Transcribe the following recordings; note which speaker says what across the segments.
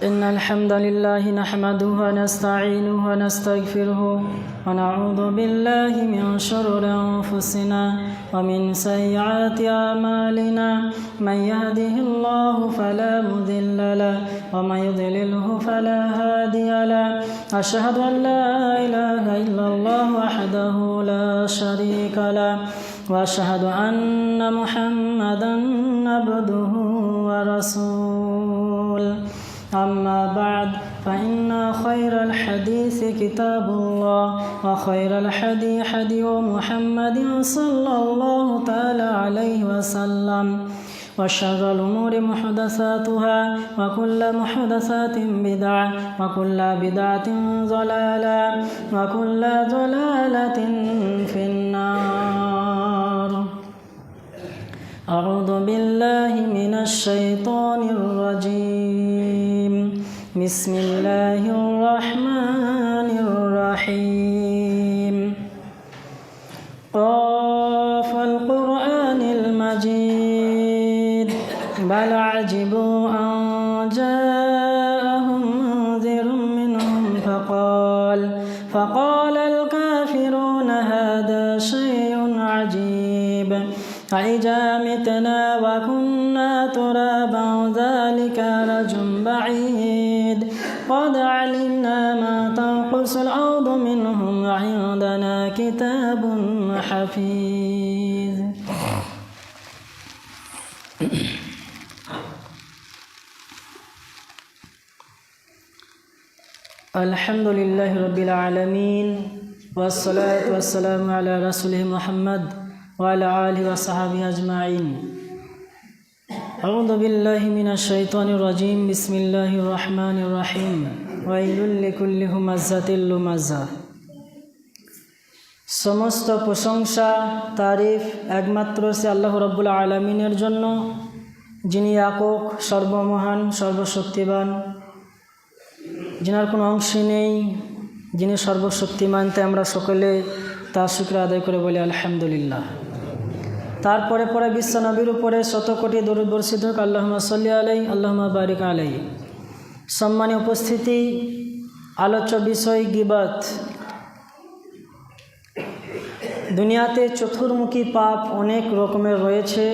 Speaker 1: إن الحمد لله نحمده ونستعينه ونستغفره ونعوذ بالله من شرور أنفسنا ومن سيئات أعمالنا من يهده الله فلا مضل له ومن يضلله فلا هادي له أشهد أن لا إله إلا الله وحده لا شريك له وأشهد أن محمدا عبده ورسوله أما بعد فإن خير الحديث كتاب الله وخير الحدي حدي محمد صلى الله تعالى عليه وسلم وشر الأمور محدثاتها وكل محدثات بدعة وكل بدعة ضلالة وكل ضلالة في النار. أعوذ بالله من الشيطان الرجيم. بسم الله الرحمن الرحيم. قاف القرآن المجيد بل عجبوا أن جاءهم منذر منهم فقال الكافرون هذا شيء عجيب أإذا متنا وكنا ترابا ذلك رجل بعيد قد علمنا ما تنقص الأرض منهم وعندنا كتاب حفيظ. الحمد لله رب العالمين والصلاة والسلام على رسوله محمد وعلى آله وصحبه أجمعين. أعوذ بالله من الشيطان الرجيم. بسم الله الرحمن الرحيم. ويل لكل همزة لمزة. সমস্ত প্রশংসা তারিফ একমাত্র সে আল্লাহ রাব্বুল আলামিনের জন্য, যিনি একক, সর্বমহান, সর্বশক্তিমান, যিনার কোনো অংশ নেই, যিনি সর্বশক্তিমান। তাই আমরা সকলে তার শুকর আদায় করে বলি আলহামদুলিল্লাহ। তারপরে পরে বিশ্ব নবীর উপরে শত কোটি দরুদ বর্ষিত হোক। আল্লাহুম্মা সাল্লি আলাইহি আল্লাহুম্মা বারিক আলাইহি। সম্মানীয় উপস্থিতি, আলোচ্য বিষয় গীবত। দুনিয়াতে চতুর্মুখী পাপ অনেক রকমের রয়েছে।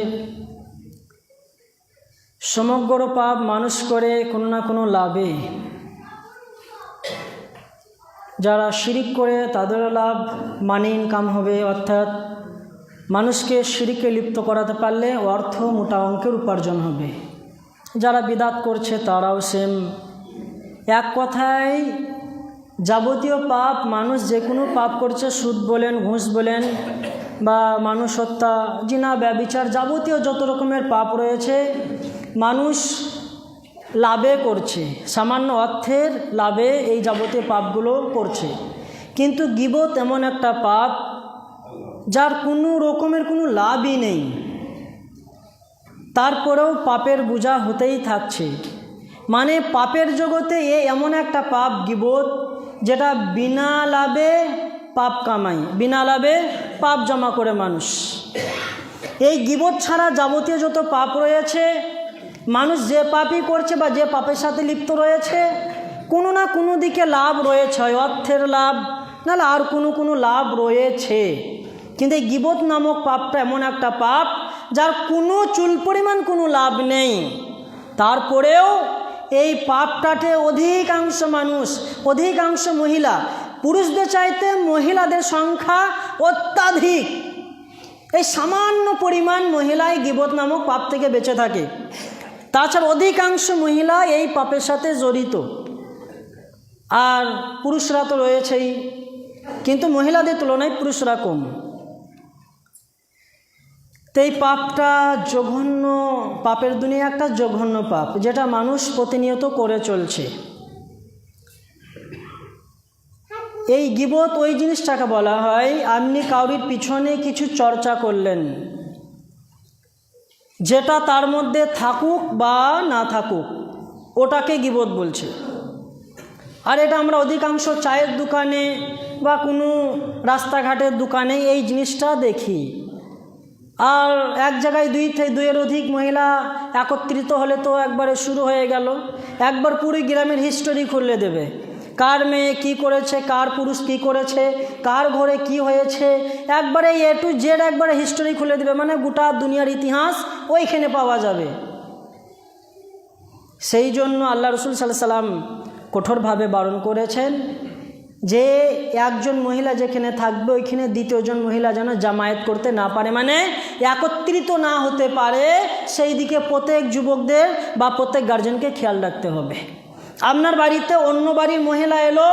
Speaker 1: সমগ্র পাপ মানুষ করে কোনো না কোনো লাভে। যারা শিরিক করে তাদেরও লাভ, মানি ইনকাম হবে, অর্থাৎ মানুষকে শিরিকে লিপ্ত করাতে পারলে অর্থ মোটা অঙ্কের উপার্জন হবে। যারা বিদাত করছে তারাও সেম। এক কথায় যাবতীয় পাপ, মানুষ যে কোনো পাপ করছে, সুদ বলেন, ঘুষ বলেন, বা মানুষ হত্যা, জিনা, ব্যভিচার, যাবতীয় যত রকমের পাপ রয়েছে মানুষ লাভে করছে, সামান্য অর্থের লাভে এই যাবতীয় পাপগুলো করছে। কিন্তু গীবত এমন একটা পাপ যার কোনো রকমের কোনো লাভই নেই, তারপরেও পাপের বোঝা হতেই থাকছে। মানে পাপের জগতে এমন একটা পাপ গীবত, যেটা বিনা লাভে পাপ কামাই, বিনা লাভে পাপ জমা করে মানুষ। এই গীবত ছাড়া যাবতীয় যত পাপ রয়েছে, মানুষ যে পাপই করছে বা যে পাপের সাথে লিপ্ত রয়েছে, কোনো না কোনো দিকে লাভ রয়েছে, হয় অর্থের লাভ, নাহলে আর কোনো লাভ রয়েছে। কিন্তু এই গীবত নামক পাপটা এমন একটা পাপ যার কোনো চুল পরিমাণ কোনো লাভ নেই। তারপরেও এই পাপটাতে অধিকাংশ মানুষ, অধিকাংশ মহিলা, পুরুষদের চাইতে মহিলাদের সংখ্যা অত্যাধিক। এই সামান্য পরিমাণ মহিলাই গীবত নামক পাপ থেকে বেঁচে থাকে। তাছাড়া অধিকাংশ মহিলা এই পাপের সাথে জড়িত, আর পুরুষরা তো রয়েছেই, কিন্তু মহিলাদের তুলনায় পুরুষরা কম। তো এই পাপটা জঘন্য, পাপের দুনিয়া একটা জঘন্য পাপ, যেটা মানুষ প্রতিনিয়ত করে চলছে। এই গীবত ওই জিনিসটাকে বলা হয়, আপনি কাউরির পিছনে কিছু চর্চা করলেন, যেটা তার মধ্যে থাকুক বা না থাকুক, ওটাকে গীবত বলছে। আর এটা আমরা অধিকাংশ চায়ের দোকানে বা কোনো রাস্তাঘাটের দোকানে এই জিনিসটা দেখি। আর এক জায়গায় দুইয়ের অধিক মহিলা একত্রিত হলে তো একবারে শুরু হয়ে গেল। একবার পুরো গ্রামের হিস্টোরি খুলে দেবে, কার মেয়ে কি করেছে, কার পুরুষ কি করেছে, কার ঘরে কি হয়েছে, একবারে এ টু জেড একবারে হিস্টোরি খুলে দেবে। মানে গোটা দুনিয়ার ইতিহাস ওইখানে পাওয়া যাবে। সেই জন্য আল্লাহ রসুল সাল্লাল্লাহু আলাইহি সাল্লাম কঠোরভাবে বারণ করেছেন যে একজন মহিলা যেখানে থাকবে ওইখানে দ্বিতীয়জন মহিলা যেন জামায়াত করতে না পারে, মানে একত্রিত না হতে পারে। সেই দিকে প্রত্যেক যুবকদের বা প্রত্যেক গার্জেনকে খেয়াল রাখতে হবে। আপনার বাড়িতে অন্য বাড়ির মহিলা এলো,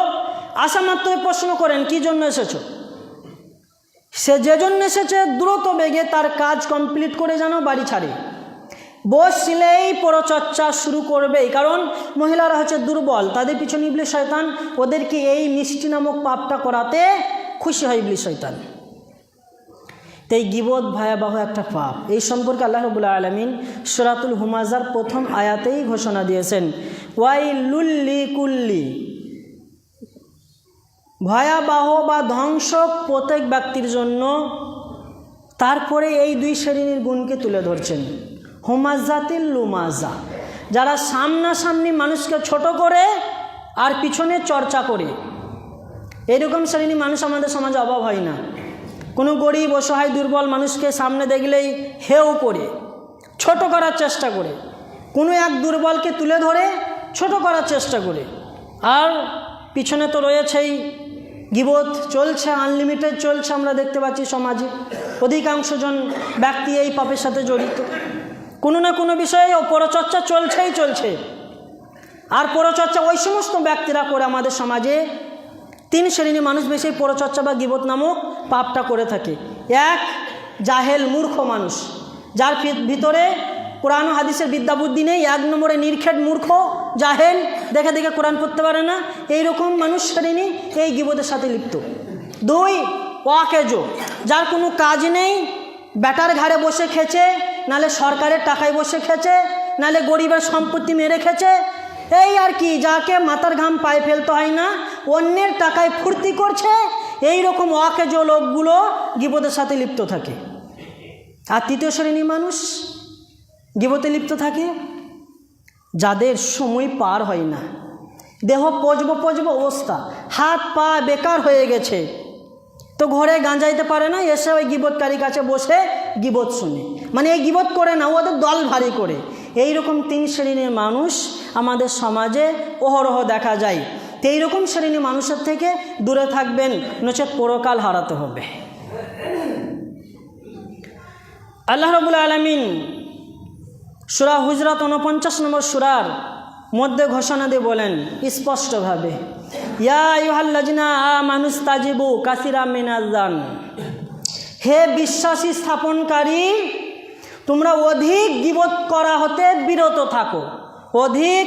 Speaker 1: আসা মাত্রই প্রশ্ন করেন কী জন্য এসেছো। সে যে জন্য এসেছে দ্রুত বেগে তার কাজ কমপ্লিট করে যেন বাড়ি ছাড়ে। বসলেই পরচর্চা শুরু করবে, কারণ মহিলারা হচ্ছে দুর্বল, তাদের পিছনে ইবলিস শয়তান ওদেরকে এই মিষ্টি নামক পাপটা করাতে খুশি হয় ইবলিস শয়তান। তাই গীবত ভয়াবহ একটা পাপ। এই সম্পর্কে আল্লাহ রাব্বুল আলামিন সূরাতুল হুমাযার প্রথম আয়াতেই ঘোষণা দিয়েছেন, ওয়াইলুল লিকুল্লি, ভয়াবহ বা ধ্বংস প্রত্যেক ব্যক্তির জন্য। তারপরে এই দুই শ্রেণীর গুণকে তুলে ধরছেন, হুমাজাতিল লুমাজা, যারা সামনাসামনি মানুষকে ছোট করে আর পিছনে চর্চা করে। এরকম শ্রেণীর মানুষ আমাদের সমাজে অভাব হয় না। কোনো গরিব অসহায় দুর্বল মানুষকে সামনে দেখলেই হেও করে ছোট করার চেষ্টা করে, কোনো এক দুর্বলকে তুলে ধরে ছোট করার চেষ্টা করে। আর পিছনে তো রয়েছেই গীবত চলছে, আনলিমিটেড চলছে। আমরা দেখতে পাচ্ছি সমাজে অধিকাংশজন ব্যক্তি এই পাপের সাথে জড়িত। কোনো না কোনো বিষয়ে পরচর্চা চলছেই চলছে। আর পরচর্চা ওই সমস্ত ব্যক্তিরা করে আমাদের সমাজে তিন শ্রেণীর মানুষ বেশি পরচর্চা বা গীবত নামক পাপটা করে থাকে। এক, জাহেল মূর্খ মানুষ, যার ভিতরে কোরআন ও হাদিসের বিদ্যা বুদ্ধি নেই। এক নম্বরে নির্ঘেট মূর্খ জাহেল, দেখে দেখে কোরআন পড়তে পারে না, এইরকম মানুষ শ্রেণী এই গীবতের সাথে লিপ্ত। দুই, ওয়াকেজো, যার কোনো কাজ নেই, ব্যাটার ঘাড়ে বসে খেছে, নালে সরকারের টাকায় বসে খেছে, নালে গরিবের সম্পত্তি মেরে খেছে, এই আর কি, যাকে মাথার ঘাম পায়ে ফেলতে হয় না, অন্যের টাকায় ফুর্তি করছে। এই রকম ওয়াকেজো লোকগুলো গীবতের সাথে লিপ্ত থাকে। আর তৃতীয় শ্রেণীর মানুষ গীবতে লিপ্ত থাকে যাদের সময় পার হয় না, দেহ পচব অবস্থা, হাত পা বেকার হয়ে গেছে, তো ঘরে গাঁজাইতে পারে না, এসে ওই গীবতকারীর কাছে বসে গীবত শুনে। মানে এই গীবত করে না, ওদের দল ভারী করে। এই রকম তিন শ্রেণীর মানুষ আমাদের সমাজে অহরহ দেখা যায়। তো এইরকম শ্রেণীর মানুষের থেকে দূরে থাকবেন, নচেত পরকাল হারাতে হবে। আল্লাহ রাব্বুল আলামিন সূরা হুজরাত 49 নম্বর সূরার মধ্যে ঘোষণা দিয়ে বলেন স্পষ্টভাবে, ইয়া আইয়ুহাল্লাযিনা আমানুস্তাজিবু কাসীরাম মিনাজ-জান, হে বিশ্বাসী স্থাপনকারী, তোমরা অধিক গীবত করা হতে বিরত থাকো, অধিক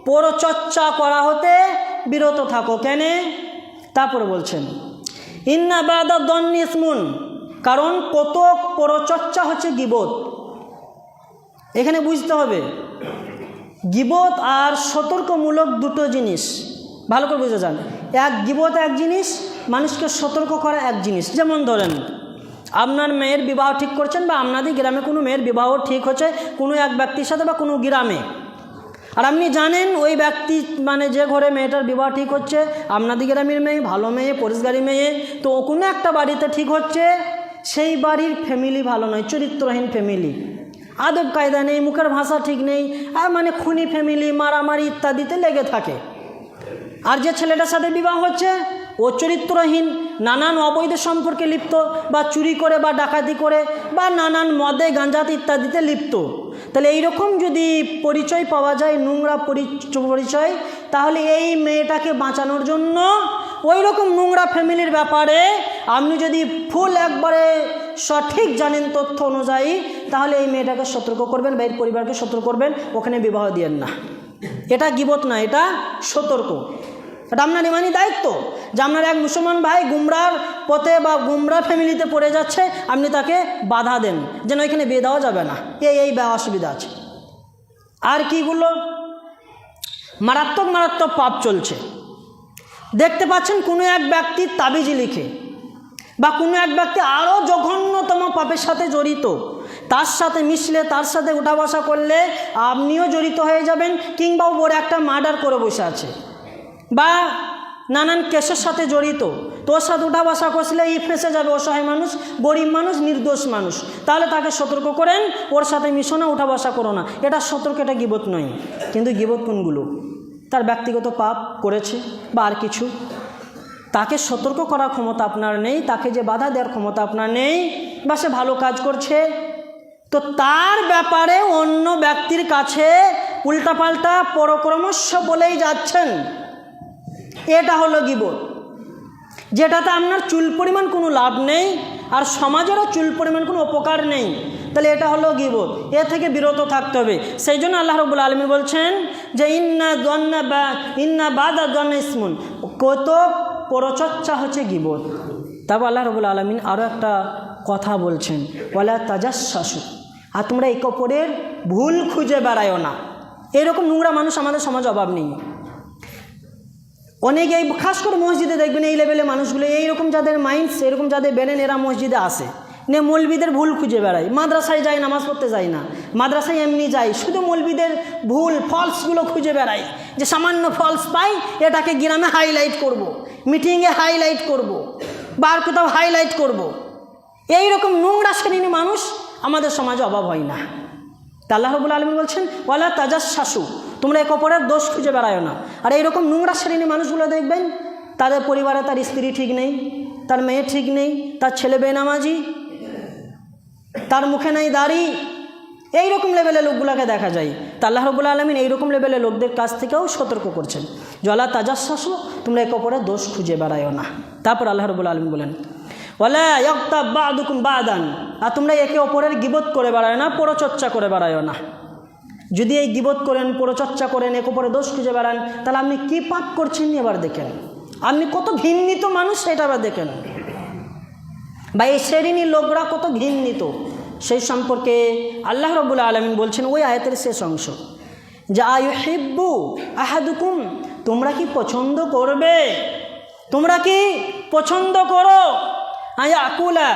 Speaker 1: পরচর্চা করা হতে বিরত থাকো। কেন? তারপরে বলছেন ইন্না বাদা দন্নি ইসমুন, কারণ কত পরচর্চা হচ্ছে গীবত। এখানে বুঝতে হবে গীবত আর সতর্কমূলক দুটো জিনিস, ভালো করে বুঝে যান। এক, গীবত এক জিনিস, মানুষকে সতর্ক করা এক জিনিস। যেমন ধরেন আপনার মেয়ের বিবাহ ঠিক করছেন, বা আপনাদের গ্রামে কোনো মেয়ের বিবাহ ঠিক হচ্ছে কোনো এক ব্যক্তির সাথে বা কোনো গ্রামে, আর আপনি জানেন ওই ব্যক্তি মানে যে ঘরে মেয়েটার বিবাহ ঠিক হচ্ছে আপনাদের গ্রামের মেয়ে, ভালো মেয়ে, পরিষ্কারী মেয়ে, তো কোনো একটা বাড়িতে ঠিক হচ্ছে, সেই বাড়ির ফ্যামিলি ভালো নয়, চরিত্রহীন ফ্যামিলি, আদব কায়দা নেই, মুখের ভাষা ঠিক নেই, আর মানে খুনি ফ্যামিলি, মারামারি ইত্যাদিতে লেগে থাকে। আর যে ছেলেটার সাথে বিবাহ হচ্ছে ও চরিত্রহীন, নানান অবৈধ সম্পর্কে লিপ্ত, বা চুরি করে বা ডাকাতি করে বা নানান মদে গাঁজাতে ইত্যাদিতে লিপ্ত। তাহলে এইরকম যদি পরিচয় পাওয়া যায়, নোংরা পরিচয়, তাহলে এই মেয়েটাকে বাঁচানোর জন্য ওই রকম নোংরা ফ্যামিলির ব্যাপারে আপনি যদি ফুল একবারে সঠিক জানেন তথ্য অনুযায়ী, তাহলে এই মেয়েটাকে সতর্ক করবেন বা এর পরিবারকে সতর্ক করবেন, ওখানে বিবাহ দিয়েন না। এটা গীবত না, এটা সতর্ক। এটা আপনার ইমানি দায়িত্ব যে আপনার এক মুসলমান ভাই গুমরার পথে বা গুমরা ফ্যামিলিতে পড়ে যাচ্ছে, আপনি তাকে বাধা দেন যেন এখানে বিয়ে দেওয়া যাবে না, এই অসুবিধা আছে। আর কিগুলো মারাত্মক পাপ চলছে, দেখতে পাচ্ছেন কোনো এক ব্যক্তির তাবিজ লিখে বা কোনো এক ব্যক্তি আরও জঘন্যতম পাপের সাথে জড়িত, তার সাথে মিশলে, তার সাথে উঠা বসা করলে আপনিও জড়িত হয়ে যাবেন, কিংবা ওর একটা মার্ডার করে বসে আছে বা নানান কেসের সাথে জড়িত, তোর সাথে উঠা বসা করলে এই ফেঁসে যাবে অসহায় মানুষ, গরিব মানুষ, নির্দোষ মানুষ। তাহলে তাকে সতর্ক করেন, ওর সাথে মিশো না, উঠা বসা করো না। এটা সতর্ক, এটা গীবত নয়। কিন্তু গীবত কোনগুলো? তার ব্যক্তিগত পাপ করেছে বা আর কিছু, তাকে সতর্ক করার ক্ষমতা আপনার নেই, তাকে যে বাধা দেওয়ার ক্ষমতা আপনার নেই, বা সে ভালো কাজ করছে, তো তার ব্যাপারে অন্য ব্যক্তির কাছে উল্টাপাল্টা পরক্রমশ বলেই যাচ্ছেন, এটা হলো গীবত। যেটাতে আপনার চুল পরিমাণ কোনো লাভ নেই, আর সমাজেরও চুল পরিমাণ কোনো উপকার নেই, তাহলে এটা হলো গীবত। এ থেকে বিরত থাকতে হবে। সেই জন্য আল্লাহ রাব্বুল আলামিন বলছেন যে ইন্না বাদা দন্না ইসমুন, কত পরচর্চা হচ্ছে গীবত। তারপর আল্লাহ রাব্বুল আলামিন আরও একটা কথা বলছেন, ওয়ালা তাজাসসাসু, আর তোমরা একে অপরের ভুল খুঁজে বেড়ায়ও না। এরকম নোংরা মানুষ আমাদের সমাজে অভাব নেই। অনেক এই খাস করে মসজিদে দেখবেন এই লেভেলে মানুষগুলো, এইরকম যাদের মাইন্ডস, এরকম যাদের বেরেন, এরা মসজিদে আসে, নে মৌলবীদের ভুল খুঁজে বেড়ায়। মাদ্রাসায় যায়, নামাজ পড়তে যায় না, মাদ্রাসায় এমনি যায়, শুধু মৌলবীদের ভুল ফলসগুলো খুঁজে বেড়ায়, যে সামান্য ফলস পাই, এটাকে গ্রামে হাইলাইট করব, মিটিংয়ে হাইলাইট করব, বা আর কোথাও হাইলাইট করব। এইরকম নোংরা শ্রেণীর মানুষ আমাদের সমাজে অভাব হয় না। তা আল্লাহ রাব্বুল আলামিন বলছেন ওয়ালা তাজাসসাসু, তোমরা এক অপরের দোষ খুঁজে বেড়ায়ো না। আর এইরকম নোংরা শ্রেণীর মানুষগুলো দেখবেন, তাদের পরিবারে তার স্ত্রী ঠিক নেই, তার মেয়ে ঠিক নেই, তার ছেলে বেনামাজি, তার মুখে নাই দাড়ি, এইরকম লেভেলের লোকগুলোকে দেখা যায়। তা আল্লাহ রাব্বুল আলামিন এইরকম লেভেলের লোকদের কাছ থেকেও সতর্ক করছেন, ওয়ালা তাজাসসাসু, তোমরা এক অপরের দোষ খুঁজে বেড়ায়ো না। তারপর আল্লাহ রাব্বুল আলামিন বলেন ওয়ালা ইয়াগতাব বা'দুকুম বা'দান, আর তোমরা একে অপরের গীবত করে বেড়ায় না, পরচর্চা করে বেড়ায়ো না। যদি এই গীবত করেন, পরচর্চা করেন, এক অপরের দোষ খুঁজে বেড়ান, তাহলে আপনি কী পাপ করছেন এবার দেখেন। আপনি কত ঘৃণিত মানুষ সেটা আবার দেখেন, বা এই শ্রেণীর লোকরা কত ঘৃণিত, সেই সম্পর্কে আল্লাহ রাব্বুল আলামিন বলছেন ওই আয়াতের শেষ অংশ, যে আয়ুহিব্বু আহাদুকুম, তোমরা কি পছন্দ করবে, তোমরা কি পছন্দ করো, আয়াকুলা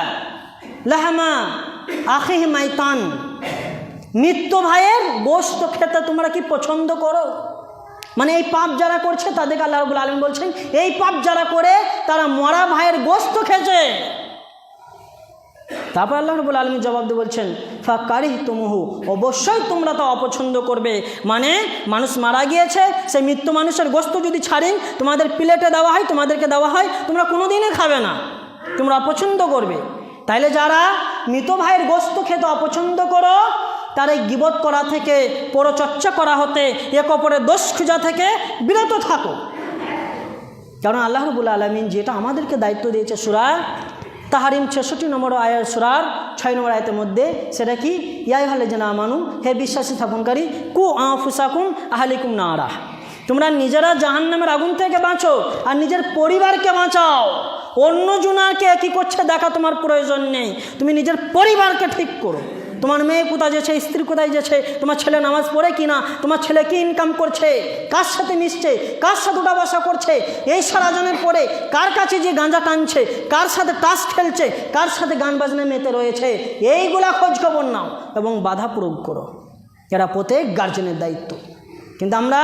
Speaker 1: লাহমা আখিহি মাইতান, মৃত্যু ভাইয়ের গোশত খেতে তোমরা কি পছন্দ করো? মানে এই পাপ যারা করছে তাদেরকে আল্লাহ রাব্বুল আলামিন বলছেন, এই পাপ যারা করে তারা মরা ভাইয়ের গোশত খেয়েছে। তারপর আল্লাহ রাব্বুল আলামিন জবাব দিয়ে বলছেন ফাকারিহতুমুহু, অবশ্যই তোমরা তা অপছন্দ করবে। মানে মানুষ মারা গিয়েছে, সেই মৃত্যু মানুষের গোশত যদি ছাড়েন তোমাদের প্লেটে দেওয়া হয়, তোমাদেরকে দেওয়া হয়, তোমরা কোনোদিনই খাবে না, তোমরা অপছন্দ করবে। তাইলে যারা মৃত ভাইয়ের গোশত খেতে অপছন্দ করো, তার এই গীবত করা থেকে, পরচর্চা করা হতে, এক অপরের দোষ খোঁজা থেকে বিরত থাকো। কারণ আল্লাহ রাব্বুল আলামিন যেটা আমাদেরকে দায়িত্ব দিয়েছে সূরা তাহরিম 66 নম্বর আয়াত, সূরার 6 নম্বর আয়াতের মধ্যে, সেটা কি, ইয়া আইয়ুহাল্লাযিনা আমানু, হে বিশ্বাসী স্থাপনকারী, কু আনফুসাকুম আহলিকুম নারা, তোমরা নিজেরা জাহান্নামের আগুন থেকে বাঁচো আর নিজের পরিবারকে বাঁচাও। অন্য জনাকে কি করছে দেখা তোমার প্রয়োজন নেই, তুমি নিজের পরিবারকে ঠিক করো। তোমার মেয়ে কোথায় যেছে, স্ত্রী কোথায় যেছে, তোমার ছেলে নামাজ পড়ে কিনা, তোমার ছেলে কি ইনকাম করছে, কার সাথে মিশছে, কার সাথে উঠা বসা করছে, এই সারা জানের পরে কার কাছে যে গাঁজা টানছে, কার সাথে তাস খেলছে, কার সাথে গান বাজনা মেতে রয়েছে, এইগুলা খোঁজ খবর নাও এবং বাধা প্রয়োগ করো। এরা প্রত্যেক গার্জেনের দায়িত্ব। কিন্তু আমরা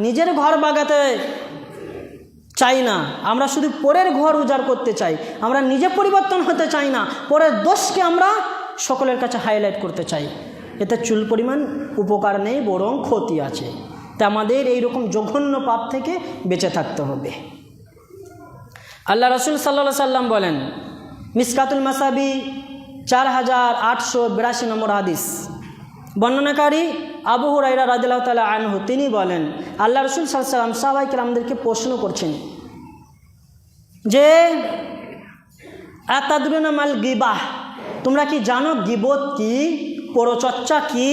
Speaker 1: নিজের ঘর বাগাতে চাই না, আমরা শুধু পরের ঘর উজাড় করতে চাই, আমরা নিজে পরিবর্তন হতে চাই না, পরের দোষকে আমরা সকলের কাছে হাইলাইট করতে চাই। এতে চুল পরিমাণ উপকার নেই, বরং ক্ষতি আছে। তা আমাদের এইরকম জঘন্য পাপ থেকে বেঁচে থাকতে হবে। আল্লাহ রাসূল সাল্লাল্লাহু আলাইহি সাল্লাম বলেন, মিসকাতুল মাসাবি 4882 নম্বর হাদিস, বর্ণনাকারী আবু হুরায়রা রাদিয়াল্লাহু তাআলা আনহু, তিনি বলেন আল্লাহ রাসূল সাল্লাল্লাহু আলাইহি সাল্লাম সাহাবায়ে কেরামদেরকে প্রশ্ন করছেন যে আতাদরুনা মাল গিবাহ, তোমরা কি জানো গীবত কি, পরচর্চা কি?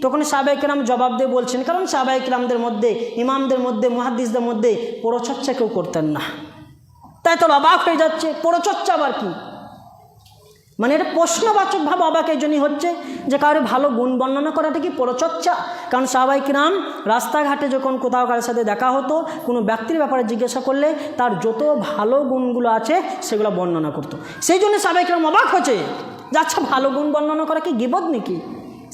Speaker 1: তখন সাহাবায়ে কেরাম জবাব দিয়ে বলছেন, কারণ সাহাবায়ে কেরামদের মধ্যে, ইমামদের মধ্যে, মুহাদ্দিসদের মধ্যে পরচর্চা কেউ করতেন না। তাই তো অবাক হয়ে যাচ্ছে, পরচর্চা আবার কি? মানে এটা প্রশ্নবাচকভাবে অবাক এই জন্যই হচ্ছে যে কারো ভালো গুণ বর্ণনা করাটা কি পরচর্চা? কারণ সাহাবায়ে কিরাম রাস্তাঘাটে যখন কোথাও কারোর সাথে দেখা হতো, কোনো ব্যক্তির ব্যাপারে জিজ্ঞাসা করলে তার যত ভালো গুণগুলো আছে সেগুলো বর্ণনা করতো। সেই জন্য সাহাবায়ে কিরাম অবাক হচ্ছে যে আচ্ছা, ভালো গুণ বর্ণনা করা কি গীবত নাকি?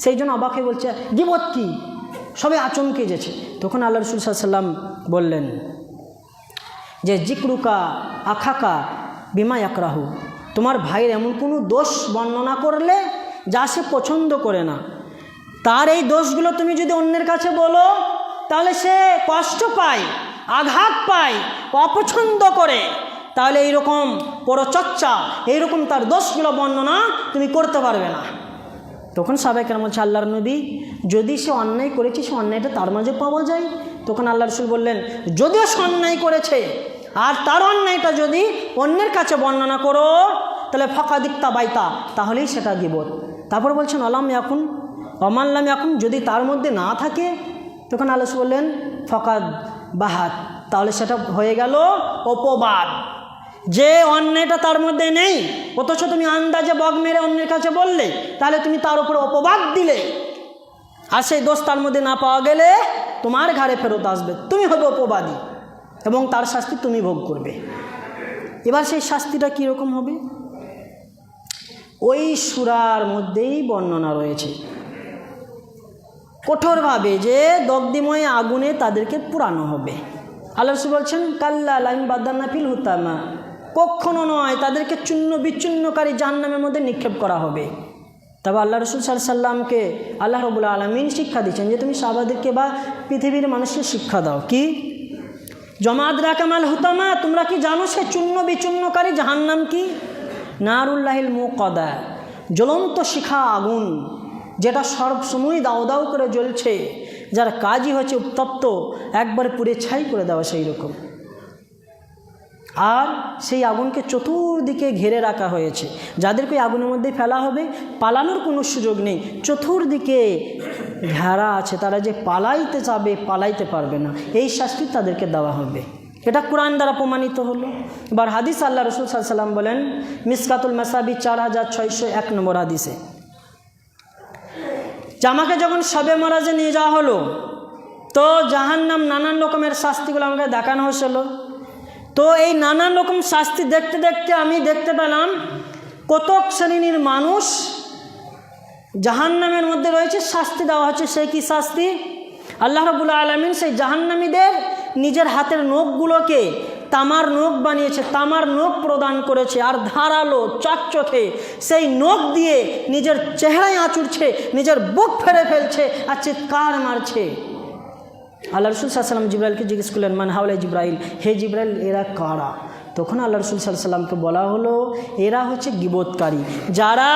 Speaker 1: সেই জন্য অবাক হয়ে বলছে গীবত কি? সবাই আচমকে যেছে। তখন আল্লাহ রাসূল সাল্লাল্লাহু আলাইহি ওয়াসাল্লাম বললেন যে জিকরুকা আখাকা বিমা ইয়াকরাহু, তোমার ভাইয়ের এমন কোনো দোষ বর্ণনা করলে যা সে পছন্দ করে না, তার এই দোষগুলো তুমি যদি অন্যের কাছে বলো তাহলে সে কষ্ট পায়, আঘাত পায়, অপছন্দ করে, তাহলে এইরকম পরচর্চা, এইরকম তার দোষগুলো বর্ণনা তুমি করতে পারবে না। তখন সাহাবায়ে কেরাম বলছে আল্লাহর নবী, যদি সে অন্যায় করেছে সে অন্যায়টা তার মাঝে পাওয়া যায়? তখন আল্লাহ রাসূল বললেন, যদিও সে অন্যায় করেছে আর তার অন্যায়টা যদি অন্যের কাছে বর্ণনা করো তাহলে ফাকাদিক্তা বাইতা, তাহলেই সেটা গীবত। তারপর বলছেন অলাম এখন অমানলাম এখন, যদি তার মধ্যে না থাকে, তখন আল্লাহ রাসূল বললেন ফাকাদ বাহাত, তাহলে সেটা হয়ে গেল অপবাদ। যে অন্যায়টা তার মধ্যে নেই অথচ তুমি আন্দাজে বগ মেরে অন্যের কাছে বললে, তাহলে তুমি তার উপর অপবাদ দিলে, আর সেই দোষ তার মধ্যে না পাওয়া গেলে তোমার ঘাড়ে ফেরত আসবে, তুমি হবে অপবাদী এবং তার শাস্তি তুমি ভোগ করবে। এবার সেই শাস্তিটা কীরকম হবে? ওই সূরার মধ্যেই বর্ণনা রয়েছে কঠোরভাবে যে দগ্ধিময় আগুনে তাদেরকে পোড়ানো হবে। আল্লাহ রাসূল বলছেন কাল্লা লাইন বাদান্না ফিল হুতামা, কখনো নয়, তাদেরকে চূর্ণ বিচূর্ণকারী জাহান্নামের মধ্যে নিক্ষেপ করা হবে। তবে আল্লাহ রাসূল সাল্লাল্লাহু আলাইহি সাল্লামকে আল্লাহ রাব্বুল আলামিন শিক্ষা দিচ্ছেন যে তুমি সাহাবাদেরকে বা পৃথিবীর মানুষকে শিক্ষা দাও কি, জমাত রাকামাল হুতামা, তোমরা কি জানো সে চূর্ণ বিচূর্ণকারী জাহান্নাম কি? নারুল্লাহিল মুকাদা, জ্বলন্ত শিখা আগুন যেটা সবসময় দাও দাও করে জ্বলছে, যার কাজই হচ্ছে উত্তপ্ত একবার পুড়ে ছাই করে দেওয়া সেই রকম। আর সেই আগুনকে চতুর্দিকে ঘিরে রাখা হয়েছে, যাদেরকে আগুনের মধ্যে ফেলা হবে পালানোর কোনো সুযোগ নেই, চতুর্দিকে ঘেরা আছে, তারা যে পালাইতে যাবে পালাইতে পারবে না, এই শাস্তি তাদেরকে দেওয়া হবে। এটা কোরআন দ্বারা প্রমাণিত হলো। এবার হাদিস আল্লাহ রাসূল সাল্লাল্লাহু আলাইহি সাল্লাম বলেন মিসকাতুল মাসাবি 4601 নম্বর হাদিসে, জামাকে যখন শবে মেরাজে নিয়ে যাওয়া হলো তো জাহান্নাম নানান রকমের শাস্তিগুলো আমাকে দেখানো হয়েছিল। তো এই নানান রকম শাস্তি দেখতে দেখতে আমি দেখতে পেলাম কতক শ্রেণীর মানুষ জাহান্নামের মধ্যে রয়েছে, শাস্তি দেওয়া হচ্ছে। সেই কি শাস্তি? আল্লাহ রাব্বুল আলামিন সেই জাহান্নামীদের নিজের হাতের নখগুলোকে তামার নখ বানিয়েছে, তামার নখ প্রদান করেছে, আর ধারালো চকচকে সেই নখ দিয়ে নিজের চেহারায় আঁচড়ছে, নিজের বুক ফেরে ফেলছে আর চিৎকার মারছে। আল্লাহ রাসূল সাল্লাল্লাহু আলাইহি ওয়াসাল্লাম জিবরাইলকে জিজ্ঞেস করলেন মান হাওলা জিবরাইল, হে জিবরাইল এরা কারা? তখন আল্লাহ রাসূল সাল্লাল্লাহু আলাইহি ওয়াসাল্লামকে বলা হলো এরা হচ্ছে গীবতকারী, যারা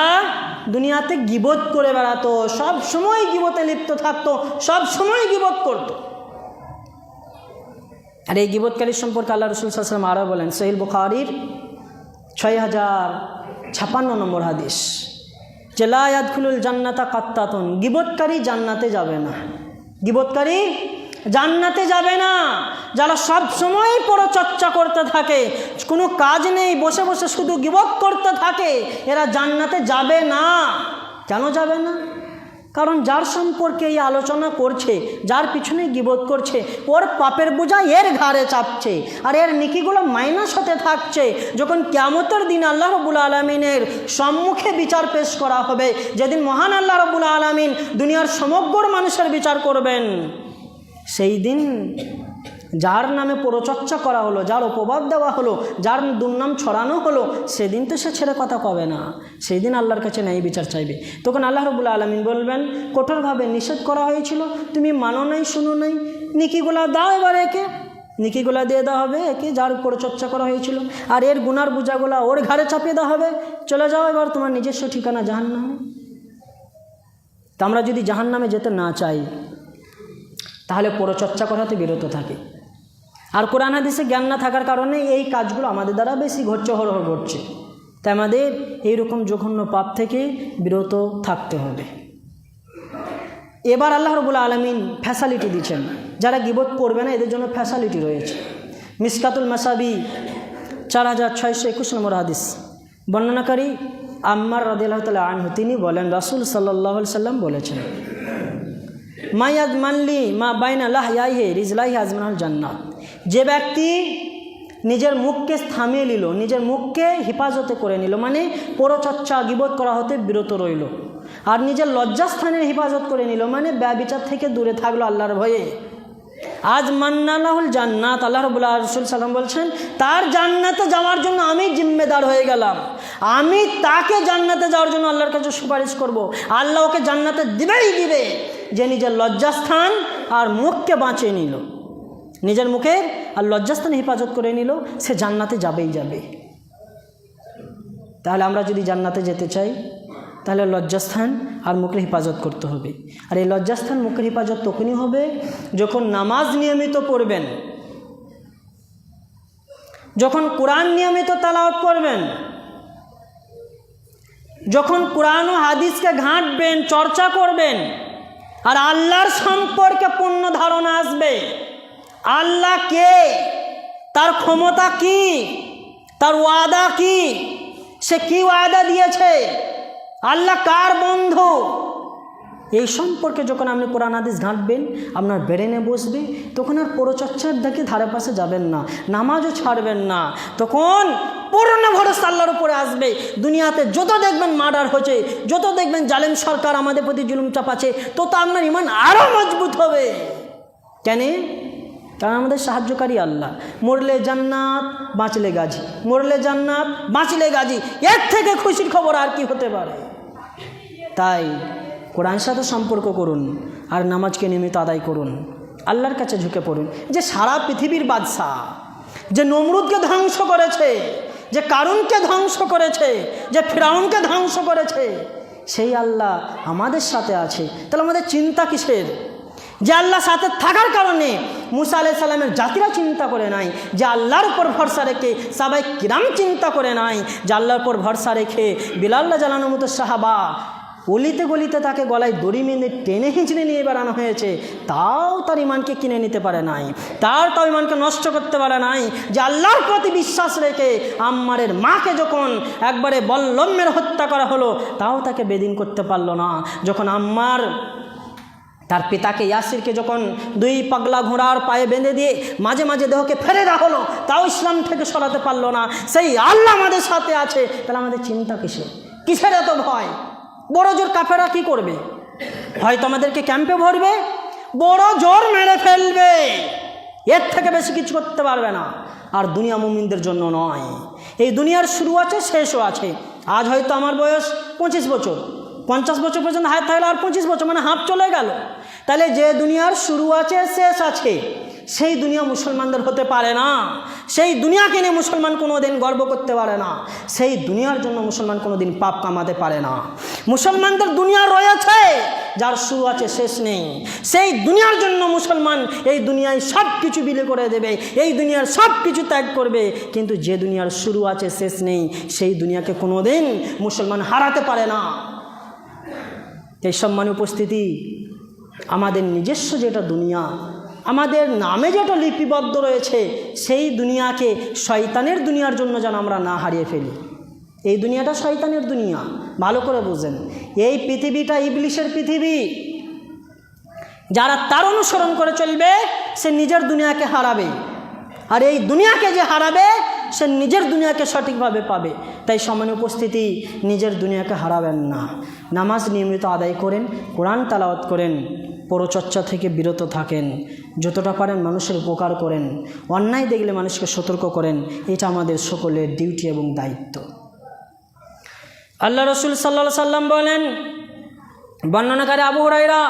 Speaker 1: দুনিয়াতে গীবত করে বেড়াতো, সব সময় গীবতে লিপ্ত থাকতো, সব সময় গীবত করতো। আর এই গীবতকারীর সম্পর্কে আল্লাহ রাসূল সাল্লাল্লাহু আলাইহি ওয়াসাল্লাম আরও বলেন সহিহ বুখারীর 6056 নম্বর হাদিস, যে লা ইয়াদখুলুল জান্নাতা কাত্তাতুন, গীবতকারী জান্নাতে যাবে না, গীবতকারী জান্নাতে যাবে না। যারা সব সময় পরচর্চা করতে থাকে, কোনো কাজ নেই, বসে বসে শুধু গীবত করতে থাকে, এরা জান্নাতে যাবে না। কেন যাবে না? কারণ যার সম্পর্কে এই আলোচনা করছে, যার পিছনে গীবত করছে, ওর পাপের বোঝা এর ঘাড়ে চাপছে, আর এর নেকিগুলো মাইনাস হতে থাকছে। যখন কিয়ামতের দিন আল্লাহ রাব্বুল আলামিনের সম্মুখে বিচার পেশ করা হবে, যেদিন মহান আল্লাহ রাব্বুল আলামিন দুনিয়ার সমগ্র মানুষের বিচার করবেন, সেই দিন যার নামে পরচর্চা করা হলো, যার অপবাদ দেওয়া হলো, যার দুর্নাম ছড়ানো হলো, সেদিন তো সে ছেড়ে কথা কবে না, সেই দিন আল্লাহর কাছে ন্যায় বিচার চাইবে। তখন আল্লাহ রাব্বুল আলামিন বলবেন কঠোরভাবে নিষেধ করা হয়েছিল, তুমি মানো নাই, শুনো নাই, নেকিগুলা দাও, এবার একে নেকিগুলা দিয়ে দেওয়া হবে একে, যার পরচর্চা করা হয়েছিল, আর এর গুনার বোঝাগুলা ওর ঘাড়ে চাপিয়ে দেওয়া হবে, চলে যাও এবার তোমার নিজস্ব ঠিকানা জাহান্নামে। তা আমরা যদি জাহান্নামে যেতে না চাই তাহলে পরচর্চা করাতে বিরত থাকে। আর কোরআন হাদিসে জ্ঞান না থাকার কারণে এই কাজগুলো আমাদের দ্বারা বেশি ঘটছে, হরহর ঘটছে। তাই আমাদের এইরকম জঘন্য পাপ থেকে বিরত থাকতে হবে। এবার আল্লাহ রাব্বুল আলামিন ফ্যাসিলিটি দিচ্ছেন, যারা গীবত করবে না এদের জন্য ফ্যাসিলিটি রয়েছে। মিসকাতুল মাসাবি 4621 নম্বর হাদিস, বর্ণনাকারী আম্মার রাদিয়াল্লাহু তাআলা আনহু তিনি বলেন রাসূল সাল্লাল্লাহু আলাইহি সাল্লাম বলেছেন, মায়াদ মানলি মা বাইনা লাহইয়াহি রিজলাহি আজমানুল জান্নাত, যে ব্যক্তি নিজের মুখকে থামিয়ে নিল, নিজের মুখকে হেফাজতে করে নিল, মানে পরচর্চা গীবত করা হতে বিরত রইল, আর নিজের লজ্জাস্থানের হেফাজত করে নিল, মানে ব্যভিচার থেকে দূরে থাকলো আল্লাহর ভয়ে, আজ মান্নালাহুল জান্নাত, আল্লাহ রাব্বুল রাসূল সাল্লাম বলছেন তার জান্নাতে যাওয়ার জন্য আমি জিম্মেদার হয়ে গেলাম, আমি তাকে জান্নাতে যাওয়ার জন্য আল্লাহর কাছে সুপারিশ করব, আল্লাহ ওকে জান্নাতে দিবেই দিবে, যে নিজের লজ্জাস্থান আর মুখকে বাঁচিয়ে নিল, নিজের মুখের আর লজ্জাস্থান হেফাজত করে নিল, সে জান্নাতে যাবেই যাবে। তাহলে আমরা যদি জান্নাতে যেতে চাই তাহলে লজ্জাস্থান আর মুখের হেফাজত করতে হবে। আর এই লজ্জাস্থান মুখের হেফাজত তখনই হবে যখন নামাজ নিয়মিত পড়বেন, যখন কোরআন নিয়মিত তেলাওয়াত করবেন, যখন কোরআন ও হাদিসকে ঘাঁটবেন, চর্চা করবেন, আর আল্লাহর সম্পর্কে পূর্ণ ধারণা আসবে। আল্লাহ কে, তার ক্ষমতা কি, তার ওয়াদা কি, সে কি ওয়াদা দিয়েছে, আল্লাহ কার বন্ধু, এই সম্পর্কে যখন আপনি কোরআন হাদিস ঘাঁটবেন, আপনার ব্রেনে বসবে, তখন আর পরচর্চার দিকে ধারে পাশে যাবেন না, নামাজও ছাড়বেন না, তখন পূর্ণ ভরসা আল্লাহর উপরে আসবে। দুনিয়াতে যত দেখবেন মার্ডার হচ্ছে, যত দেখবেন জালেম সরকার আমাদের প্রতি জুলুম চাপাচ্ছে, তত আপনার ঈমান আরও মজবুত হবে। কেন? কারণ আমাদের সাহায্যকারী আল্লাহ। মরলে জান্নাত, বাঁচলে গাজী, মরলে জান্নাত, বাঁচলে গাজী, এর থেকে খুশির খবর আর কি হতে পারে? তাই কোরআনের সাথে সম্পর্ক করুন আর নামাজকে নিয়মিত আদায় করুন, আল্লাহর কাছে ঝুঁকে পড়ুন। যে সারা পৃথিবীর বাদশাহ, যে নমরুদকে ধ্বংস করেছে, যে কারুনকে ধ্বংস করেছে, যে ফিরাউনকে ধ্বংস করেছে, সেই আল্লাহ আমাদের সাথে আছে। তাহলে আমাদের চিন্তা কিসের? যে আল্লাহ সাথে থাকার কারণে মুসা আলাইহিস সালামের জাতিরা চিন্তা করে নাই, যে আল্লাহর উপর ভরসা রেখে সাহাবায়ে কিরাম চিন্তা করে নাই, যে আল্লাহর উপর ভরসা রেখে বিলাল রাদিয়াল্লাহু মতো সাহাবা অলিতে গলিতে তাকে গলায় দড়ি মেনে টেনে হিঁচড়ে নিয়ে বেড়ানো হয়েছে, তাও তার ইমানকে কিনে নিতে পারে নাই, তাও ইমানকে নষ্ট করতে পারে নাই। যে আল্লাহর প্রতি বিশ্বাস রেখে আম্মারের মাকে যখন একবারে বল্লমের হত্যা করা হলো, তাও তাকে বেদিন করতে পারলো না। যখন আম্মার তার পিতাকে ইয়াসিরকে যখন 2 পাগলা ঘোড়ার পায়ে বেঁধে দিয়ে মাঝে মাঝে দেহকে ফেলে দেওয়া হলো, তাও ইসলাম থেকে সরাতে পারলো না। সেই আল্লাহ আমাদের সাথে আছে, তাহলে আমাদের চিন্তা কিসের এত ভয়? বড় জোর কাফেররা কি করবে? হয়তো আমাদেরকে ক্যাম্পে ভরবে, বড় জোর মেরে ফেলবে, এর থেকে বেশি কিছু করতে পারবে না। আর দুনিয়া মুমিনদের জন্য নয়, এই দুনিয়ার শুরু আছে, শেষও আছে। আজ হয়তো আমার বয়স 25 বছর, 50 বছর পর্যন্ত হায়াত থাকলে আর 25 বছর, মানে হাফ চলে গেল। তাহলে যে দুনিয়ার শুরু আছে, শেষ আছে, সেই দুনিয়া মুসলমানদের হতে পারে না। সেই দুনিয়াকে নিয়ে মুসলমান কোনো দিন গর্ব করতে পারে না, সেই দুনিয়ার জন্য মুসলমান কোনো দিন পাপ কামাতে পারে না। মুসলমানদের দুনিয়া রয়েছে যার শুরু আছে, শেষ নেই। সেই দুনিয়ার জন্য মুসলমান এই দুনিয়ায় সব কিছু বিলে করে দেবে, এই দুনিয়ার সব কিছু ত্যাগ করবে, কিন্তু যে দুনিয়ার শুরু আছে, শেষ নেই, সেই দুনিয়াকে কোনো দিন মুসলমান হারাতে পারে না। এই সম্মানের উপস্থিতি, আমাদের নিজস্ব যেটা দুনিয়া, আমাদের নামে যেটা লিপিবদ্ধ রয়েছে, সেই দুনিয়াকে শয়তানের দুনিয়ার জন্য যেন আমরা না হারিয়ে ফেলি। এই দুনিয়াটা শয়তানের দুনিয়া, ভালো করে বুঝেন। এই পৃথিবীটা ইবলিশের পৃথিবী। যারা তার অনুসরণ করে চলবে, সে নিজের দুনিয়াকে হারাবে, আর এই দুনিয়াকে যে হারাবে, সে নিজের দুনিয়াকে সঠিকভাবে পাবে। তাই সম্মানীয় উপস্থিতি, নিজের দুনিয়াকে হারাবেন না। নামাজ নিয়মিত আদায় করেন, কোরআন তেলাওয়াত করেন, পরচর্চা থেকে বিরত থাকেন, যতটা পারেন মানুষের উপকার করেন, অন্যায় দেখলে মানুষকে সতর্ক করেন। এটা আমাদের সকলের ডিউটি এবং দায়িত্ব। আল্লাহ রসুল সাল্লাল্লাহু আলাইহি সাল্লাম বলেন, বর্ণনাকারী আবু হুরায়রা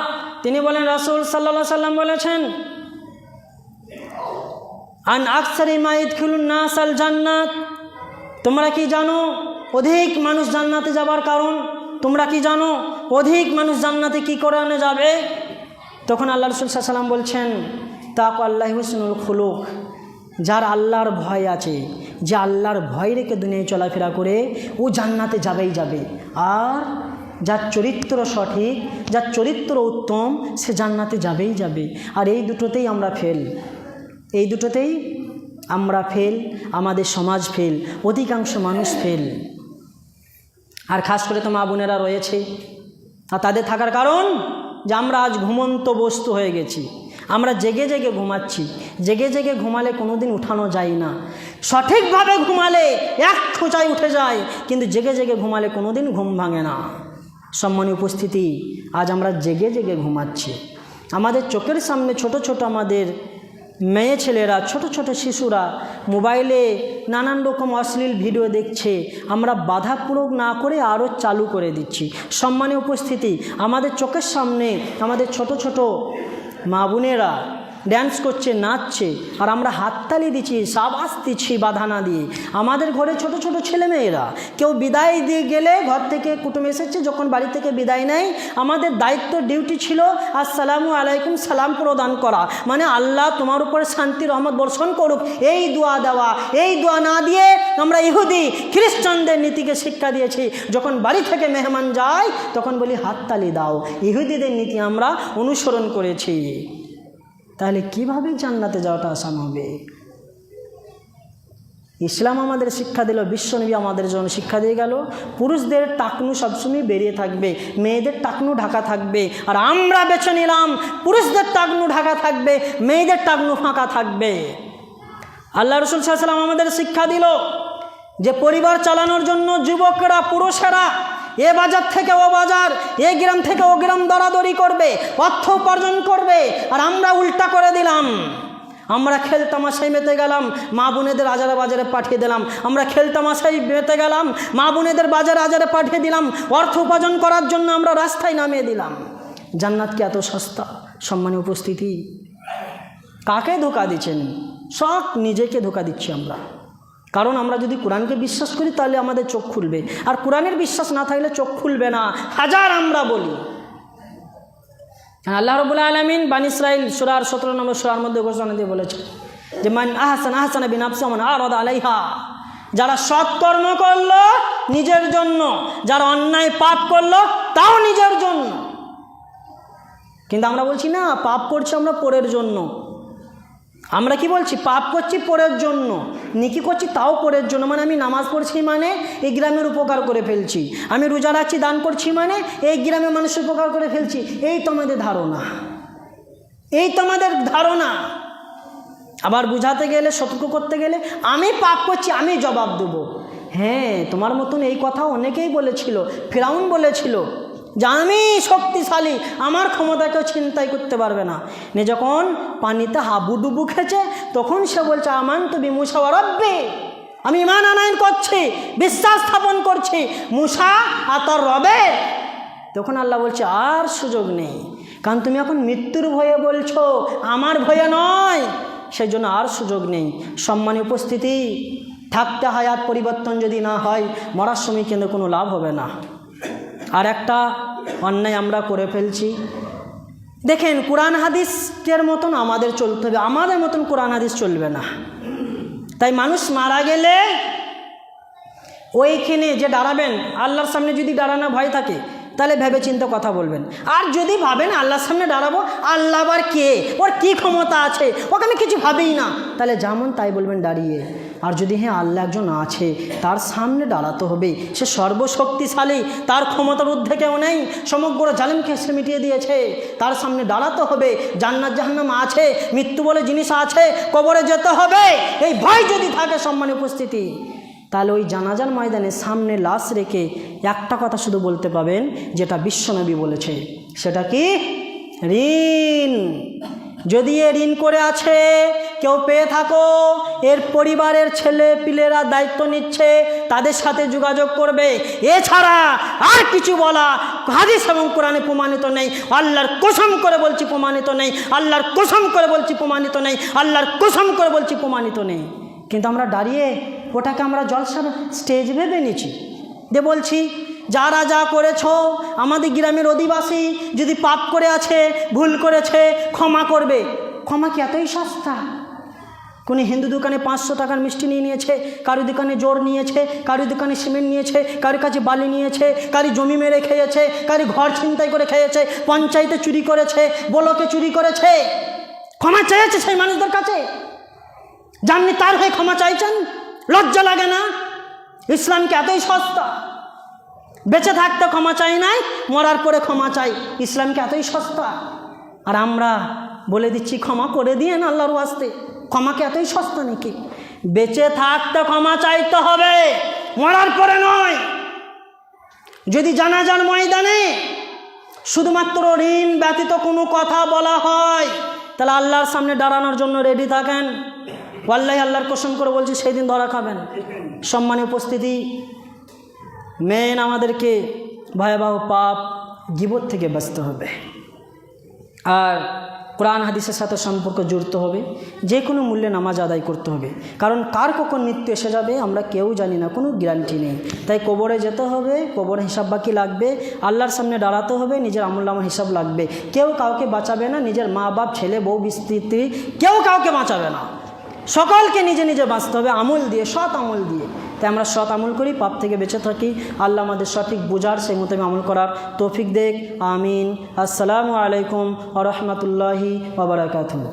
Speaker 1: তিনি বলেন, রাসূল সাল্লাল্লাহু আলাইহি সাল্লাম বলেছেন, আন আকসারি মা ইদখুলুন নাস আল জান্নাত, তোমরা কি জানো অধিক মানুষ জান্নাতে যাবার কারণ? তোমরা কি জানো অধিক মানুষ জান্নাতে কি কারণে যাবে? তখন আল্লাহ রাসূল সাল্লাল্লাহু আলাইহি সাল্লাম বলছেন, তাকওয়াল্লাহি হুসনুল খুলুক, যার আল্লাহর ভয় আছে, যে আল্লাহর ভয় রেখে দুনিয়ায় চলাফেরা করে, ও জান্নাতে যাবেই যাবে। আর যার চরিত্র সঠিক, যার চরিত্র উত্তম, সে জান্নাতে যাবেই যাবে। আর এই দুটোতেই আমরা ফেল, এই দুটোতেই আমরা ফেল, আমাদের সমাজ ফেল, অধিকাংশ মানুষ ফেল। আর খাস করে তো মা বোনেরা রয়েছে, আর তাদের থাকার কারণ যে আমরা আজ ঘুমন্ত বস্তু হয়ে গেছি। আমরা জেগে জেগে ঘুমাচ্ছি। জেগে জেগে ঘুমালে কোনো দিন উঠানো যায় না। সঠিকভাবে ঘুমালে এক খোঁচায় উঠে যায়, কিন্তু জেগে জেগে ঘুমালে কোনো দিন ঘুম ভাঙে না। সম্মানীয় উপস্থিতি, আজ আমরা জেগে জেগে ঘুমাচ্ছি। আমাদের চোখের সামনে ছোট ছোট আমাদের মেয়ে ছেলেরা, ছোট ছোট শিশুরা মোবাইলে নানান রকম অশ্লীল ভিডিও দেখছে। আমরা বাধা প্রয়োগ না করে আরও চালু করে দিচ্ছি। সম্মানীয় উপস্থিতি, আমাদের চোখের সামনে আমাদের ছোট ছোট মা বোনেরা ড্যান্স করছে, নাচছে, আর আমরা হাততালি দিচ্ছি, সাবাস দিচ্ছি বাধা না দিয়ে। আমাদের ঘরে ছোট ছোট ছেলেমেয়েরা কেউ বিদায় দিয়ে গেলে, ঘর থেকে কুটুম এসেছে যখন বাড়ি থেকে বিদায় নেয়, আমাদের দায়িত্ব ডিউটি ছিল আসসালামু আলাইকুম সালাম প্রদান করা, মানে আল্লাহ তোমার উপরে শান্তি রহমত বর্ষণ করুক, এই দোয়া দেওয়া। এই দোয়া না দিয়ে আমরা ইহুদি খ্রিস্টানদের নীতিকে শিক্ষা দিয়েছি। যখন বাড়ি থেকে মেহমান যায় তখন বলি হাততালি দাও। ইহুদিদের নীতি আমরা অনুসরণ করেছি। তাহলে কিভাবে জান্নাতে যাওয়াটা আসান হবে? ইসলাম আমাদের শিক্ষা দিল, বিশ্বনবী আমাদের জন্য শিক্ষা দিয়ে গেল, পুরুষদের টাকনু সবসময় বেরিয়ে থাকবে, মেয়েদের টাকনু ঢাকা থাকবে। আর আমরা বেছে নিলাম পুরুষদের টাকনু ঢাকা থাকবে, মেয়েদের টাকনু ফাঁকা থাকবে। আল্লাহ রাসূল সাল্লাল্লাহু আলাইহি ওয়াসাল্লাম আমাদের শিক্ষা দিল যে পরিবার চালানোর জন্য যুবকরা, পুরুষেরা এ বাজার থেকে ও বাজার, এ গ্রাম থেকে ও গ্রাম দরাদরি করবে, অর্থ উপার্জন করবে। আর আমরা উল্টা করে দিলাম। আমরা খেলতামাশায় মেতে গেলাম, মা বোনেদের আজারে বাজারে পাঠিয়ে দিলাম। আমরা খেলতামাশায় মেতে গেলাম, মা বোনেদের বাজারে আজারে পাঠিয়ে দিলাম। অর্থ উপার্জন করার জন্য আমরা রাস্তায় নামিয়ে দিলাম। জান্নাত কি এত সস্তা? সম্মানীয় উপস্থিতি, কাকে ধোঁকা দিচ্ছেন? সব নিজেকে ধোঁকা দিচ্ছি আমরা। কারণ আমরা যদি কোরআনকে বিশ্বাস করি তাহলে আমাদের চোখ খুলবে, আর কোরআনের বিশ্বাস না থাকলে চোখ খুলবে না। হাজার আমরা বলি। আল্লাহ রাব্বুল আলামিন বানী ইসরাঈল সূরা 17 নম্বর সূরার মধ্যে ঘোষণা দিয়ে বলেছে যে মান আহসানা বিনাফসি ওয়া মান আরাদা আলাইহা, যারা সৎকর্ম করলো নিজের জন্য, যারা অন্যায় পাপ করলো তাও নিজের জন্য। কিন্তু আমরা বলছি না, পাপ করছি আমরা পরের জন্য। আমরা কি বলছি? পাপ করছি পরের জন্য, নেকি করছি তাও পরের জন্য। মানে আমি নামাজ পড়ছি মানে এই গ্রামের উপকার করে ফেলছি, আমি রোজা রাখছি দান করছি মানে এই গ্রামের মানুষের উপকার করে ফেলছি। এই তো আমাদের ধারণা, এই তো আমাদের ধারণা। আবার বুঝাতে গেলে, সতর্ক করতে গেলে আমি পাপ করছি আমি জবাব দেব। হ্যাঁ, তোমার মতন এই কথা অনেকেই বলেছিল। ফিরাউন বলেছিল যে আমি শক্তিশালী, আমার ক্ষমতা কেউ ছিনতাই করতে পারবে না। নে যখন পানিতে হাবুডুবু খেয়েছে তখন সে বলছে আমানতু বিমূসা ওয়া রাব্বি, আমি ঈমান আনয়ন করছি, বিশ্বাস স্থাপন করছি মূসা আর তার রবে। তখন আল্লাহ বলছে আর সুযোগ নেই, কারণ তুমি এখন মৃত্যুর ভয়ে বলছো, আমার ভয়ে নয়, সেই জন্য আর সুযোগ নেই। সম্মানীয় উপস্থিতি, থাকতে হায়াত পরিবর্তন যদি না হয় মরার সময় কিন্তু কোনো লাভ হবে না। আর একটা অন্যায় আমরা করে ফেলছি। দেখেন, কোরআন হাদিসের মতন আমাদের চলতে হবে, আমাদের মতন কোরআন হাদিস চলবে না। তাই মানুষ মারা গেলে ওইখানে যে দাঁড়াবেন, আল্লাহর সামনে যদি দাঁড়ানো ভয় থাকে তাহলে ভেবে চিন্তে কথা বলবেন। আর যদি ভাবেন আল্লাহর সামনে দাঁড়াবো, আল্লাহ আবার কে, ওর কী ক্ষমতা আছে, ওকে আমি কিছু ভাবেই না, তাহলে যেমন তাই বলবেন দাঁড়িয়ে। আর যদি হ্যাঁ আল্লাহ একজন আছে, তার সামনে দাঁড়াতে হবে, সে সর্বশক্তিশালী, তার ক্ষমতার ঊর্ধ্বে কেউ নেই, সমগ্র জালিমকে সে মিটিয়ে দিয়েছে, তার সামনে দাঁড়াতে হবে। জান্নাত জাহান্নাম আছে, মৃত্যু বলে জিনিস আছে, কবরে যেতে হবে, এই ভয় যদি থাকে সম্মানীয় উপস্থিতি, তাহলে ওই জানাজার ময়দানে সামনে লাশ রেখে একটা কথা শুধু বলতে পাবেন যেটা বিশ্বনবী বলেছে, সেটা কি? ঋণ। যদি এ ঋণ করে আছে কেউ পেয়ে থাকো, এর পরিবারের ছেলে পিলেরা দায়িত্ব নিচ্ছে, তাদের সাথে যোগাযোগ করবে। এছাড়া আর কিছু বলা হাদিস এবং কোরআনে প্রমাণিত নেই। আল্লাহর কসম করে বলছি প্রমাণিত নেই, আল্লাহর কসম করে বলছি প্রমাণিত নেই, আল্লাহর কসম করে বলছি প্রমাণিত নেই। কিন্তু আমরা দাঁড়িয়ে ওটাকে আমরা জলসার স্টেজ ভেবে নিচ্ছি, যে বলছি যারা যা করেছ, আমাদের গ্রামের অধিবাসী যদি পাপ করে আছে, ভুল করেছে, ক্ষমা করবে। ক্ষমা কি এতই সস্তা? কোনো হিন্দু দোকানে 500 টাকার মিষ্টি নিয়ে নিয়েছে, কারো দোকানে জোর নিয়েছে, কারো দোকানে সিমেন্ট নিয়েছে, কারোর কাছে বালি নিয়েছে, কারি জমি মেরে খেয়েছে, কারি ঘর ছিনতাই করে খেয়েছে, পঞ্চায়েতে চুরি করেছে, ব্লকে চুরি করেছে, ক্ষমা চেয়েছে সেই মানুষদের কাছে। জাননি তার হয়ে ক্ষমা চাইছেন? লজ্জা লাগে না? ইসলামকে এতই সস্তা বেঁচে থাকতে ক্ষমা চাই নাই, মরার পরে ক্ষমা চাই। ইসলামকে এতই সস্তা, আর আমরা বলে দিচ্ছি ক্ষমা করে দিয়েন আল্লাহর ওয়াস্তে। ক্ষমাকে এতই সস্তা নাকি? বেঁচে থাকতে ক্ষমা চাইতে হবে, মরার পরে নয়। যদি জানাজার ময়দানে শুধুমাত্র ঋণ ব্যতীত কোনো কথা বলা হয়, তাহলে আল্লাহর সামনে দাঁড়ানোর জন্য রেডি থাকেন। ওয়াল্লাহি আল্লাহর কসম করে বলছি, সেই দিন ধরা খাবেন। সম্মানীয় উপস্থিতি, মেন আমাদেরকে ভয়াবহ পাপ গীবত থেকে বাঁচতে হবে, আর কোরআন হাদিসের সাথে সম্পর্ক জুড়তে হবে। যে কোনো মূল্যে নামাজ আদায় করতে হবে, কারণ কার কখন মৃত্যু এসে যাবে আমরা কেউ জানি না, কোনো গ্যারান্টি নেই। তাই কবরে যেতে হবে, কবরে হিসাব বাকি লাগবে, আল্লাহর সামনে দাঁড়াতে হবে, নিজের আমলনামার হিসাব লাগবে। কেউ কাউকে বাঁচাবে না, নিজের মা বাপ, ছেলে, বউ, স্ত্রী, কেউ কাউকে বাঁচাবে না। সকলকে নিজে নিজে বাঁচতে হবে আমল দিয়ে, সৎ আমল দিয়ে। তাই আমরা সৎ আমল করি, পাপ থেকে বেঁচে থাকি। আল্লাহ আমাদের সঠিক বুঝার, সেই মতো আমল করার তৌফিক দেখ। আমিন। আসসালামু আলাইকুম ওয়া রাহমাতুল্লাহি ওয়া বারাকাতুহু।